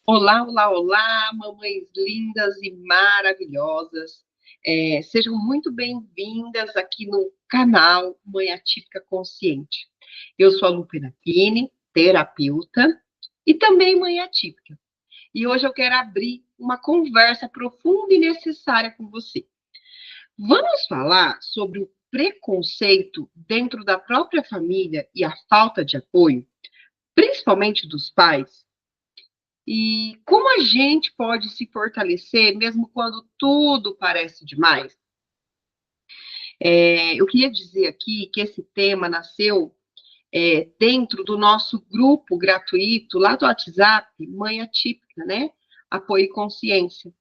Olá, olá, olá, mamães lindas e maravilhosas. Sejam muito bem-vindas aqui no canal Mãe Atípica Consciente. Eu sou a Lu Penacchini, terapeuta e também mãe atípica. E hoje eu quero abrir uma conversa profunda e necessária com você. Vamos falar sobre o preconceito dentro da própria família e a falta de apoio, principalmente dos pais. E como a gente pode se fortalecer mesmo quando tudo parece demais? Eu queria dizer aqui que esse tema nasceu dentro do nosso grupo gratuito lá do WhatsApp, Mãe Atípica, né? Apoio e Consciência.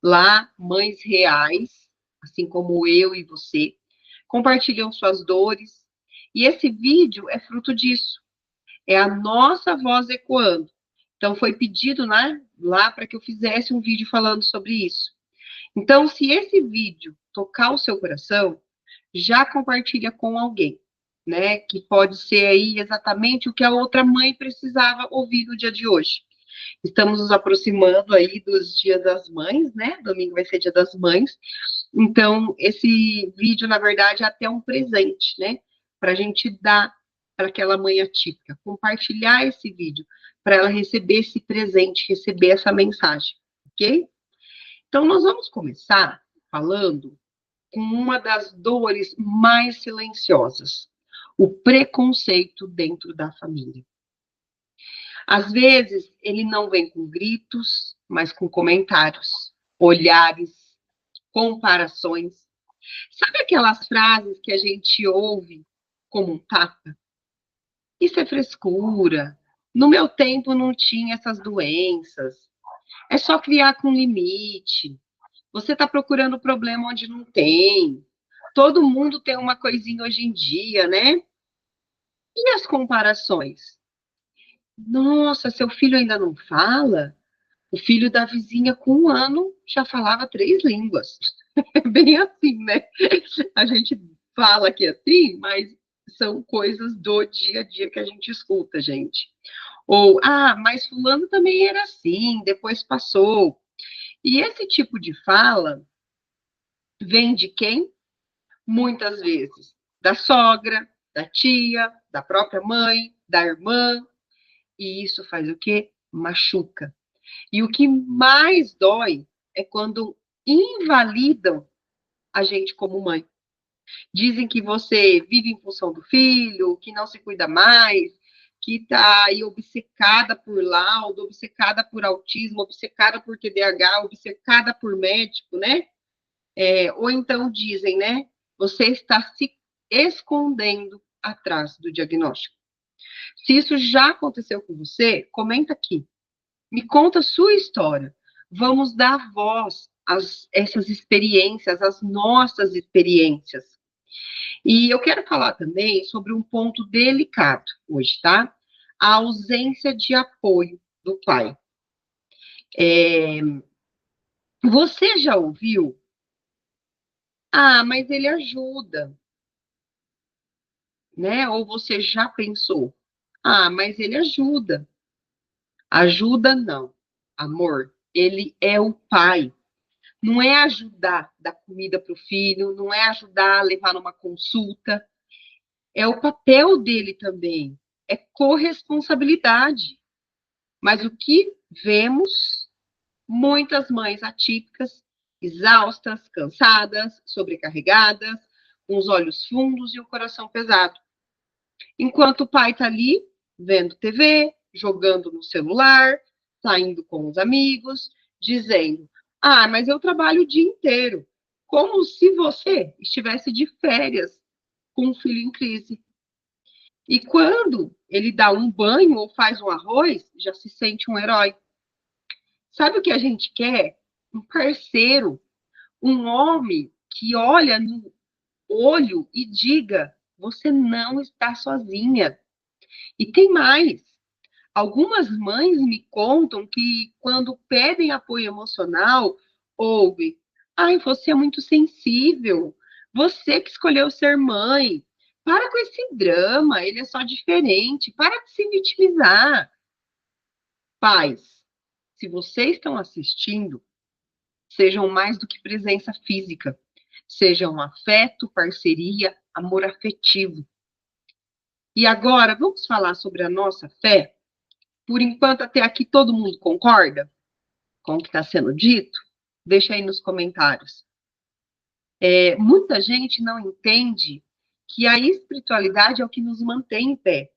Lá, mães reais, assim como eu e você, compartilham suas dores. E esse vídeo é fruto disso. É a nossa voz ecoando. Então, foi pedido, né, lá para que eu fizesse um vídeo falando sobre isso. Então, se esse vídeo tocar o seu coração, já compartilha com alguém, né, que pode ser aí exatamente o que a outra mãe precisava ouvir no dia de hoje. Estamos nos aproximando aí dos Dias das Mães, né? Domingo vai ser Dia das Mães. Então, esse vídeo, na verdade, é até um presente, né? Para a gente dar para aquela mãe atípica, compartilhar esse vídeo, para ela receber esse presente, receber essa mensagem, ok? Então, nós vamos começar falando com uma das dores mais silenciosas, o preconceito dentro da família. Às vezes, ele não vem com gritos, mas com comentários, olhares, comparações. Sabe aquelas frases que a gente ouve como um tapa? Isso é frescura. No meu tempo não tinha essas doenças. É só criar com limite. Você está procurando problema onde não tem. Todo mundo tem uma coisinha hoje em dia, né? E as comparações? Nossa, seu filho ainda não fala? O filho da vizinha, com 1 ano, já falava 3 línguas. É bem assim, né? A gente fala que é assim, mas são coisas do dia a dia que a gente escuta, gente. Ou, mas fulano também era assim, depois passou. E esse tipo de fala vem de quem? Muitas vezes da sogra, da tia, da própria mãe, da irmã. E isso faz o quê? Machuca. E o que mais dói é quando invalidam a gente como mãe. Dizem que você vive em função do filho, que não se cuida mais, que está aí obcecada por laudo, obcecada por autismo, obcecada por TDAH, obcecada por médico, né? Ou então dizem, né? Você está se escondendo atrás do diagnóstico. Se isso já aconteceu com você, comenta aqui. Me conta a sua história. Vamos dar voz a essas experiências, às nossas experiências. E eu quero falar também sobre um ponto delicado hoje, tá? A ausência de apoio do pai. É, Você já ouviu? Mas ele ajuda, né? Ou você já pensou? Mas ele ajuda. Ajuda não. Amor, ele é o pai. Não é ajudar dar comida para o filho, não é ajudar a levar numa consulta. É o papel dele também. É corresponsabilidade. Mas o que vemos? Muitas mães atípicas, exaustas, cansadas, sobrecarregadas, com os olhos fundos e o coração pesado. Enquanto o pai está ali, vendo TV, jogando no celular, saindo com os amigos, dizendo: mas eu trabalho o dia inteiro. Como se você estivesse de férias com um filho em crise. E quando ele dá um banho ou faz um arroz, já se sente um herói. Sabe o que a gente quer? Um parceiro, um homem que olha no olho e diga: você não está sozinha. E tem mais. Algumas mães me contam que quando pedem apoio emocional, ouvem: você é muito sensível. Você que escolheu ser mãe. Para com esse drama, ele é só diferente. Para de se vitimizar. Pais, se vocês estão assistindo, sejam mais do que presença física, sejam afeto, parceria, amor afetivo. E agora, vamos falar sobre a nossa fé? Por enquanto, até aqui, todo mundo concorda com o que está sendo dito? Deixa aí nos comentários. Muita gente não entende que a espiritualidade é o que nos mantém em pé.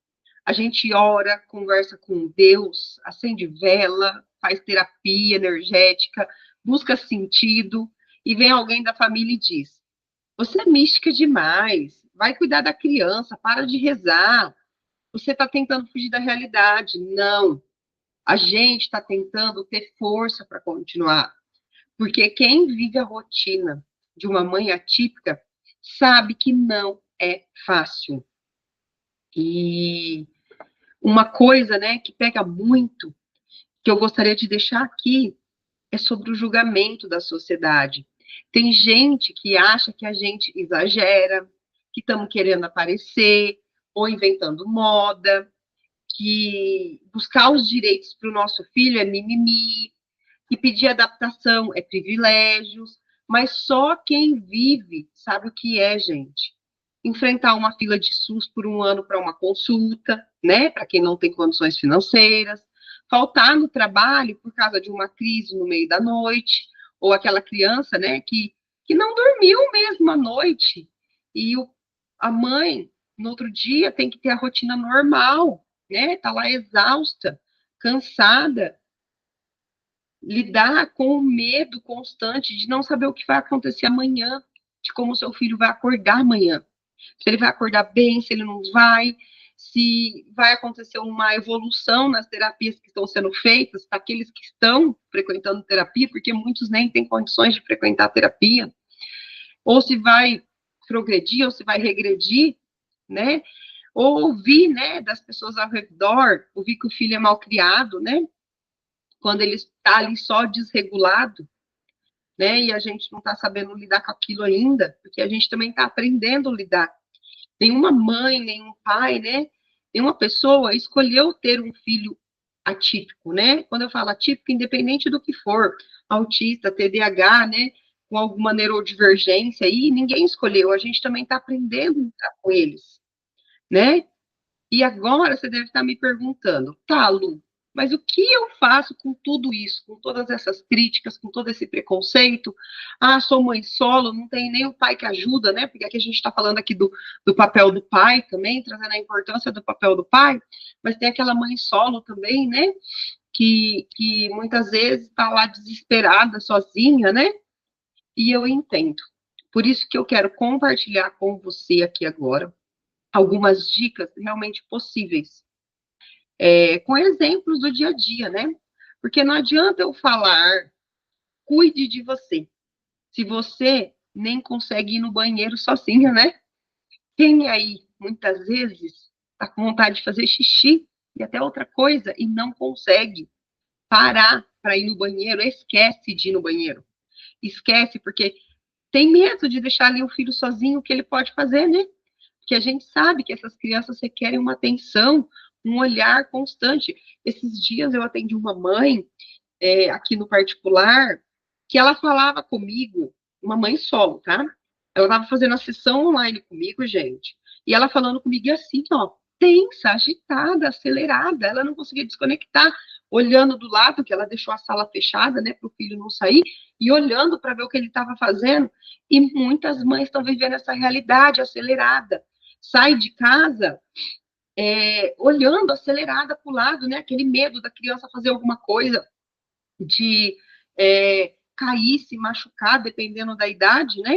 A gente ora, conversa com Deus, acende vela, faz terapia energética, busca sentido, e vem alguém da família e diz: você é mística demais, vai cuidar da criança, para de rezar, você está tentando fugir da realidade. Não, a gente está tentando ter força para continuar. Porque quem vive a rotina de uma mãe atípica sabe que não é fácil. E uma coisa, né, que pega muito, que eu gostaria de deixar aqui, é sobre o julgamento da sociedade. Tem gente que acha que a gente exagera, que estamos querendo aparecer, ou inventando moda, que buscar os direitos para o nosso filho é mimimi, que pedir adaptação é privilégios, mas só quem vive sabe o que é, gente. Enfrentar uma fila de SUS por um ano para uma consulta, né? Para quem não tem condições financeiras, faltar no trabalho por causa de uma crise no meio da noite, ou aquela criança, né, que não dormiu mesmo à noite, e a mãe, no outro dia, tem que ter a rotina normal, né? Tá lá exausta, cansada, lidar com o medo constante de não saber o que vai acontecer amanhã, de como o seu filho vai acordar amanhã. Se ele vai acordar bem, se ele não vai, se vai acontecer uma evolução nas terapias que estão sendo feitas, daqueles que estão frequentando terapia, porque muitos nem têm condições de frequentar a terapia, ou se vai progredir, ou se vai regredir, né? Ou ouvir, né, das pessoas ao redor, ouvir que o filho é mal criado, né? Quando ele está ali só desregulado, né? E a gente não está sabendo lidar com aquilo ainda, porque a gente também está aprendendo a lidar. Nenhuma mãe, nenhum pai, né? Nenhuma pessoa escolheu ter um filho atípico, né? Quando eu falo atípico, independente do que for, autista, TDAH, né? Com alguma neurodivergência aí, ninguém escolheu, a gente também está aprendendo a lidar com eles, né? E agora você deve estar me perguntando, tá, Lu, mas o que eu faço com tudo isso, com todas essas críticas, com todo esse preconceito? Ah, sou mãe solo, não tem nem o pai que ajuda, né? Porque aqui a gente está falando aqui do papel do pai também, trazendo a importância do papel do pai, mas tem aquela mãe solo também, né? Que muitas vezes está lá desesperada, sozinha, né? E eu entendo. Por isso que eu quero compartilhar com você aqui agora algumas dicas realmente possíveis, com exemplos do dia a dia, né? Porque não adianta eu falar, cuide de você, se você nem consegue ir no banheiro sozinha, né? Quem aí, muitas vezes, está com vontade de fazer xixi e até outra coisa e não consegue parar para ir no banheiro, esquece de ir no banheiro. Esquece porque tem medo de deixar ali o filho sozinho, o que ele pode fazer, né? Porque a gente sabe que essas crianças requerem uma atenção, um olhar constante. Esses dias eu atendi uma mãe, aqui no particular, que ela falava comigo, uma mãe solo, tá? Ela estava fazendo a sessão online comigo, gente, e ela falando comigo assim, ó, tensa, agitada, acelerada, ela não conseguia desconectar, olhando do lado, que ela deixou a sala fechada, né, para o filho não sair, e olhando para ver o que ele estava fazendo, e muitas mães estão vivendo essa realidade acelerada, sai de casa olhando acelerada para o lado, né, aquele medo da criança fazer alguma coisa, de cair, se machucar, dependendo da idade, né?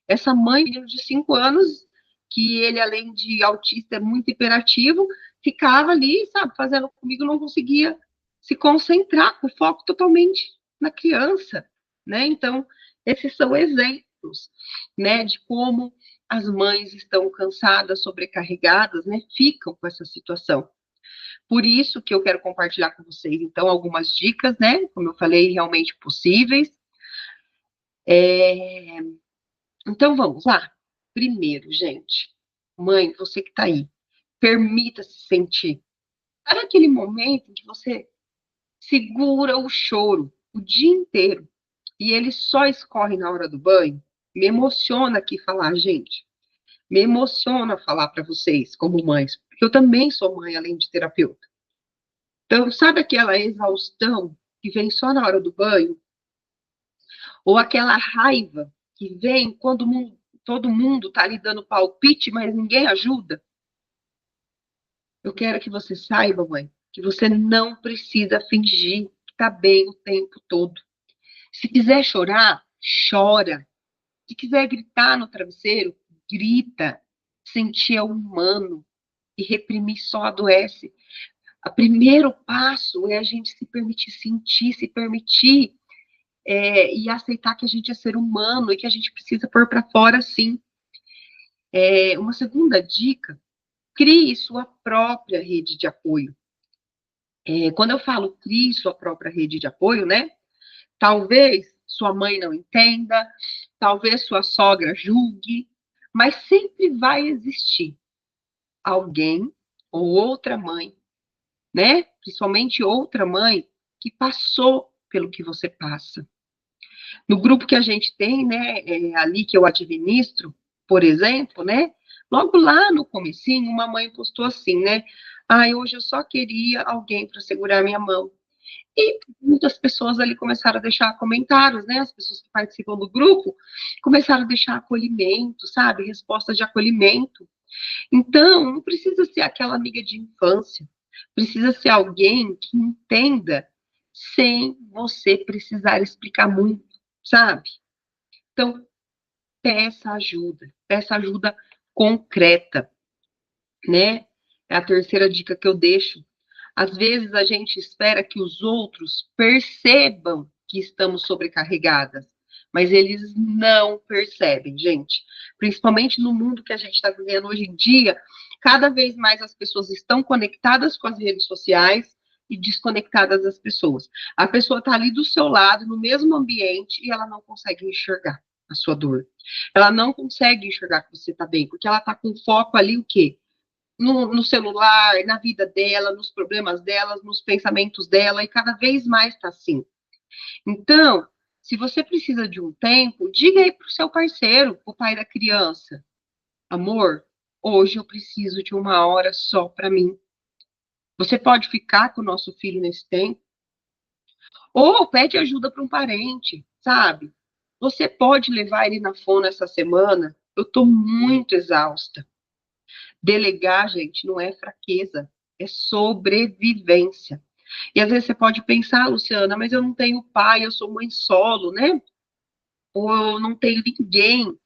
Essa mãe, menino de 5 anos, que ele, além de autista, é muito hiperativo, ficava ali, sabe, fazendo comigo, não conseguia se concentrar, com foco totalmente na criança, né? Então, esses são exemplos, né, de como as mães estão cansadas, sobrecarregadas, né, ficam com essa situação. Por isso que eu quero compartilhar com vocês, então, algumas dicas, né? Como eu falei, realmente possíveis. Então, vamos lá. Primeiro, gente, mãe, você que está aí, permita-se sentir. Sabe aquele momento em que você segura o choro o dia inteiro e ele só escorre na hora do banho, me emociona aqui falar, gente. Me emociona falar para vocês, como mães, porque eu também sou mãe, além de terapeuta. Então, sabe aquela exaustão que vem só na hora do banho? Ou aquela raiva que vem quando todo mundo está ali dando palpite, mas ninguém ajuda? Eu quero que você saiba, mãe, que você não precisa fingir que está bem o tempo todo. Se quiser chorar, chora. Se quiser gritar no travesseiro, grita. Sentir é humano e reprimir só adoece. O primeiro passo é a gente se permitir sentir, se permitir e aceitar que a gente é ser humano e que a gente precisa pôr para fora, sim. Uma segunda dica, crie sua própria rede de apoio. Quando eu falo crie sua própria rede de apoio, né? Talvez sua mãe não entenda, talvez sua sogra julgue, mas sempre vai existir alguém ou outra mãe, né? Principalmente outra mãe que passou pelo que você passa. No grupo que a gente tem, né, ali que eu administro, por exemplo, né, logo lá no comecinho, uma mãe postou assim, né, hoje eu só queria alguém para segurar minha mão. E muitas pessoas ali começaram a deixar comentários, né, as pessoas que participam do grupo começaram a deixar acolhimento, sabe, respostas de acolhimento. Então, não precisa ser aquela amiga de infância, precisa ser alguém que entenda sem você precisar explicar muito, sabe? Então, peça ajuda concreta, né? É a terceira dica que eu deixo. Às vezes a gente espera que os outros percebam que estamos sobrecarregadas, mas eles não percebem, gente. Principalmente no mundo que a gente está vivendo hoje em dia, cada vez mais as pessoas estão conectadas com as redes sociais e desconectadas das pessoas. A pessoa está ali do seu lado, no mesmo ambiente, e ela não consegue enxergar a sua dor. Ela não consegue enxergar que você está bem, porque ela está com foco ali o quê? No celular, na vida dela, nos problemas dela, nos pensamentos dela, e cada vez mais está assim. Então, se você precisa de um tempo, diga aí para o seu parceiro, o pai da criança, amor, hoje eu preciso de uma hora só para mim. Você pode ficar com o nosso filho nesse tempo? Ou pede ajuda para um parente, sabe? Você pode levar ele na fono essa semana? Eu estou muito exausta. Delegar, gente, não é fraqueza, é sobrevivência. E às vezes você pode pensar, Luciana, mas eu não tenho pai, eu sou mãe solo, né? Ou eu não tenho ninguém.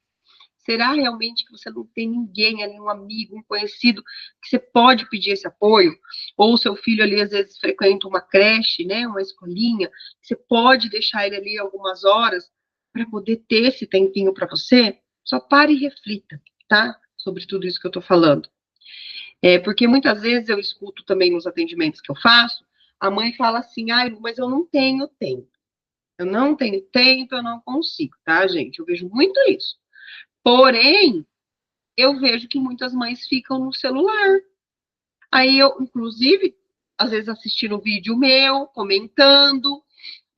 Será realmente que você não tem ninguém ali, um amigo, um conhecido, que você pode pedir esse apoio? Ou o seu filho ali, às vezes, frequenta uma creche, né? Uma escolinha, você pode deixar ele ali algumas horas para poder ter esse tempinho para você? Só pare e reflita, tá? Sobre tudo isso que eu tô falando. Porque muitas vezes eu escuto também nos atendimentos que eu faço, a mãe fala assim, mas eu não tenho tempo. Eu não tenho tempo, eu não consigo, tá, gente? Eu vejo muito isso. Porém, eu vejo que muitas mães ficam no celular. Aí eu, inclusive, às vezes assistindo um vídeo meu, comentando,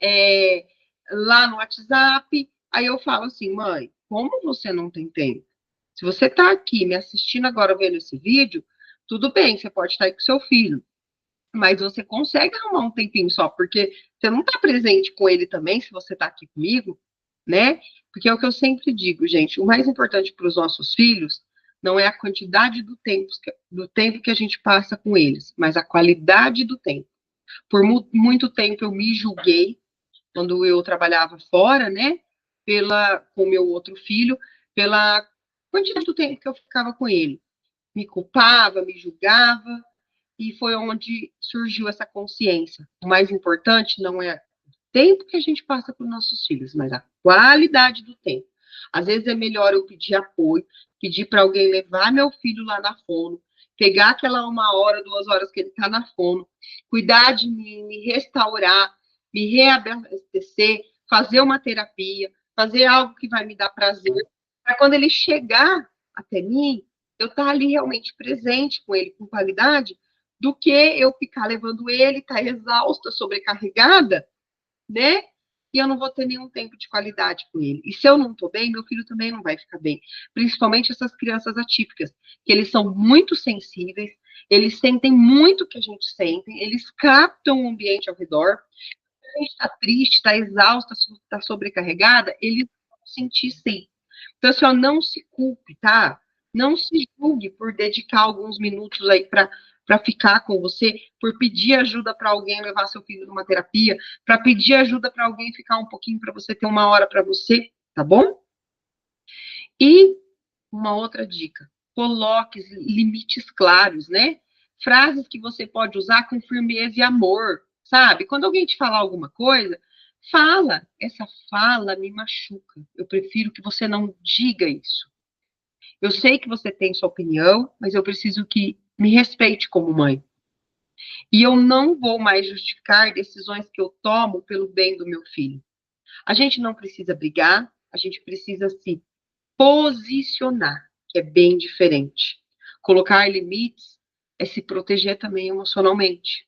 é, lá no WhatsApp, aí eu falo assim, mãe, como você não tem tempo? Se você está aqui me assistindo agora vendo esse vídeo, tudo bem, você pode estar aí com seu filho, mas você consegue arrumar um tempinho só, porque você não está presente com ele também, se você está aqui comigo, né? Porque é o que eu sempre digo, gente, o mais importante para os nossos filhos não é a quantidade do tempo que a gente passa com eles, mas a qualidade do tempo. Por muito tempo eu me julguei quando eu trabalhava fora, né? Com o meu outro filho, pela quantidade do tempo que eu ficava com ele. Me culpava, me julgava, e foi onde surgiu essa consciência. O mais importante não é o tempo que a gente passa com nossos filhos, mas a qualidade do tempo. Às vezes é melhor eu pedir apoio, pedir para alguém levar meu filho lá na fono, pegar aquela 1 hora, 2 horas que ele está na fono, cuidar de mim, me restaurar, me reabastecer, fazer uma terapia, fazer algo que vai me dar prazer, para quando ele chegar até mim, eu estar ali realmente presente com ele, com qualidade, do que eu ficar levando ele, tá exausta, sobrecarregada, né? E eu não vou ter nenhum tempo de qualidade com ele. E se eu não tô bem, meu filho também não vai ficar bem. Principalmente essas crianças atípicas, que eles são muito sensíveis, eles sentem muito o que a gente sente, eles captam o ambiente ao redor. Se a gente tá triste, tá exausta, tá sobrecarregada, eles vão sentir sim. Então, assim, ó, não se culpe, tá? Não se julgue por dedicar alguns minutos aí para ficar com você, por pedir ajuda para alguém levar seu filho numa terapia, para pedir ajuda para alguém ficar um pouquinho para você ter uma hora para você, tá bom? E uma outra dica: coloque limites claros, né? Frases que você pode usar com firmeza e amor, sabe? Quando alguém te falar alguma coisa, fala. Essa fala me machuca. Eu prefiro que você não diga isso. Eu sei que você tem sua opinião, mas eu preciso que me respeite como mãe. E eu não vou mais justificar decisões que eu tomo pelo bem do meu filho. A gente não precisa brigar, a gente precisa se posicionar, que é bem diferente. Colocar limites é se proteger também emocionalmente.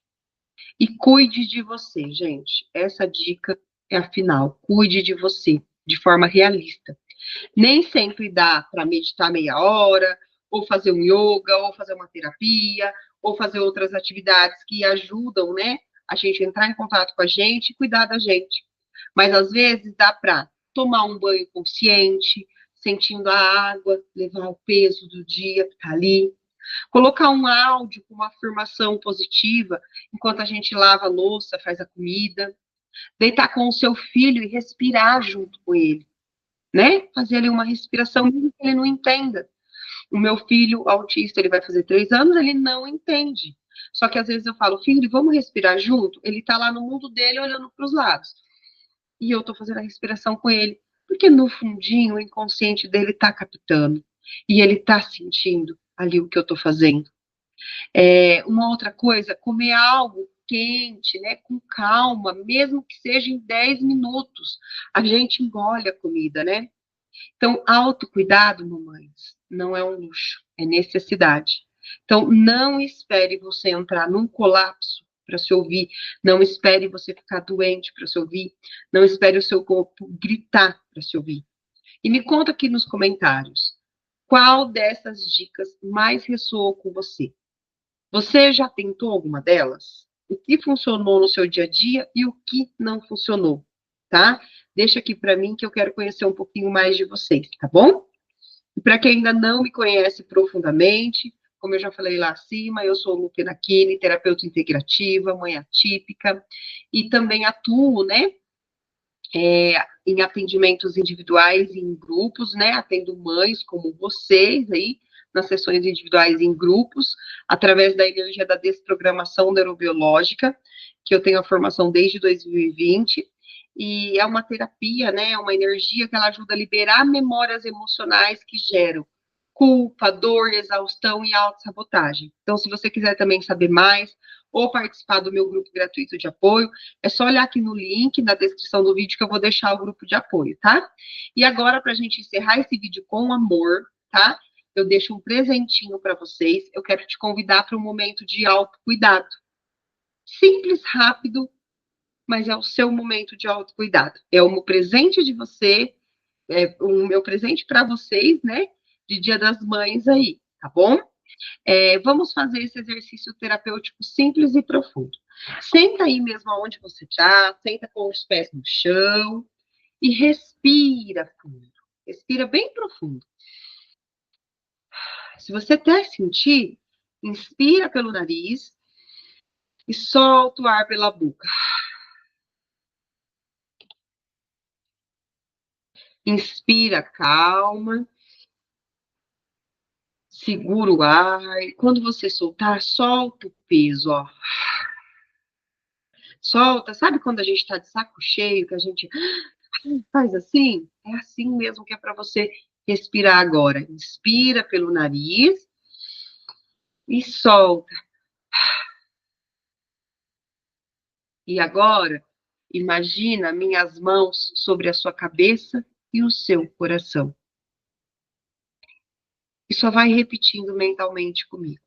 E cuide de você, gente. Essa dica é a final. Cuide de você de forma realista. Nem sempre dá para meditar meia hora, ou fazer um yoga, ou fazer uma terapia, ou fazer outras atividades que ajudam, né, a gente entrar em contato com a gente e cuidar da gente. Mas às vezes dá para tomar um banho consciente, sentindo a água, levar o peso do dia que está ali, colocar um áudio com uma afirmação positiva enquanto a gente lava a louça, faz a comida, deitar com o seu filho e respirar junto com ele, né? Fazer ali uma respiração, mesmo que ele não entenda. O meu filho autista, ele vai fazer 3 anos, ele não entende. Só que às vezes eu falo, filho, vamos respirar junto? Ele tá lá no mundo dele olhando para os lados. E eu tô fazendo a respiração com ele. Porque no fundinho, o inconsciente dele tá captando. E ele tá sentindo ali o que eu tô fazendo. Uma outra coisa, comer algo quente, né, com calma, mesmo que seja em 10 minutos. A gente engole a comida, né? Então, autocuidado, mamães, não é um luxo, é necessidade. Então, não espere você entrar num colapso para se ouvir, não espere você ficar doente para se ouvir, não espere o seu corpo gritar para se ouvir. E me conta aqui nos comentários, qual dessas dicas mais ressoou com você? Você já tentou alguma delas? O que funcionou no seu dia a dia e o que não funcionou, tá? Deixa aqui para mim que eu quero conhecer um pouquinho mais de vocês, tá bom? E para quem ainda não me conhece profundamente, como eu já falei lá acima, eu sou Lu Penachini, terapeuta integrativa, mãe atípica, e também atuo, né, em atendimentos individuais e em grupos, né? Atendo mães como vocês aí, nas sessões individuais e em grupos, através da energia da desprogramação neurobiológica, que eu tenho a formação desde 2020, e é uma terapia, né? É uma energia que ela ajuda a liberar memórias emocionais que geram culpa, dor, exaustão e autossabotagem. Então, se você quiser também saber mais ou participar do meu grupo gratuito de apoio, é só olhar aqui no link na descrição do vídeo que eu vou deixar o grupo de apoio, tá? E agora, para a gente encerrar esse vídeo com amor, tá? Eu deixo um presentinho para vocês. Eu quero te convidar para um momento de autocuidado. Simples, rápido, mas é o seu momento de autocuidado. É o meu presente de você, é o meu presente para vocês, né? De Dia das Mães aí, tá bom? Vamos fazer esse exercício terapêutico simples e profundo. Senta aí mesmo onde você está, senta com os pés no chão e respira fundo. Respira bem profundo. Se você até sentir, inspira pelo nariz e solta o ar pela boca. Inspira calma, segura o ar. E quando você soltar, solta o peso, ó. Solta. Sabe quando a gente tá de saco cheio, que a gente faz assim? É assim mesmo que é para você respirar agora. Inspira pelo nariz e solta. E agora, imagina minhas mãos sobre a sua cabeça e o seu coração. E só vai repetindo mentalmente comigo.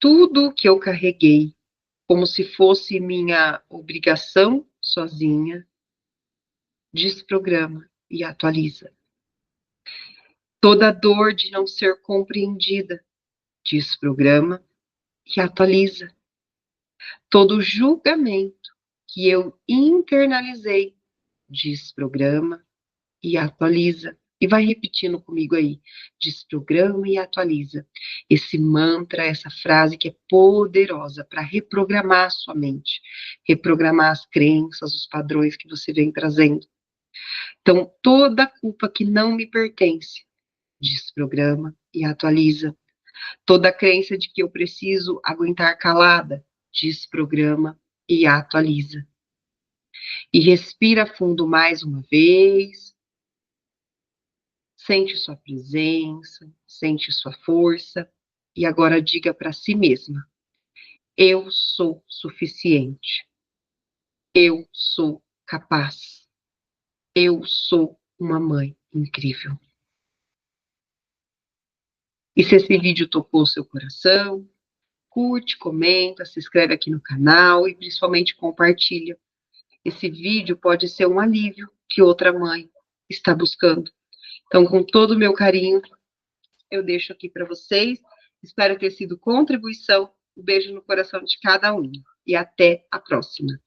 tudo que eu carreguei, como se fosse minha obrigação sozinha, desprograma e atualiza. Toda dor de não ser compreendida, desprograma e atualiza. Todo julgamento que eu internalizei, desprograma e atualiza. E vai repetindo comigo aí, desprograma e atualiza. Esse mantra, essa frase que é poderosa para reprogramar a sua mente, reprogramar as crenças, os padrões que você vem trazendo. Então, toda culpa que não me pertence, desprograma e atualiza. Toda crença de que eu preciso aguentar calada, desprograma e atualiza. E respira fundo mais uma vez. Sente sua presença, sente sua força. E agora diga para si mesma: eu sou suficiente. Eu sou capaz. Eu sou uma mãe incrível. E se esse vídeo tocou seu coração, curte, comenta, se inscreve aqui no canal e principalmente compartilha. Esse vídeo pode ser um alívio que outra mãe está buscando. Então, com todo o meu carinho, eu deixo aqui para vocês. Espero ter sido contribuição. Um beijo no coração de cada um. E até a próxima.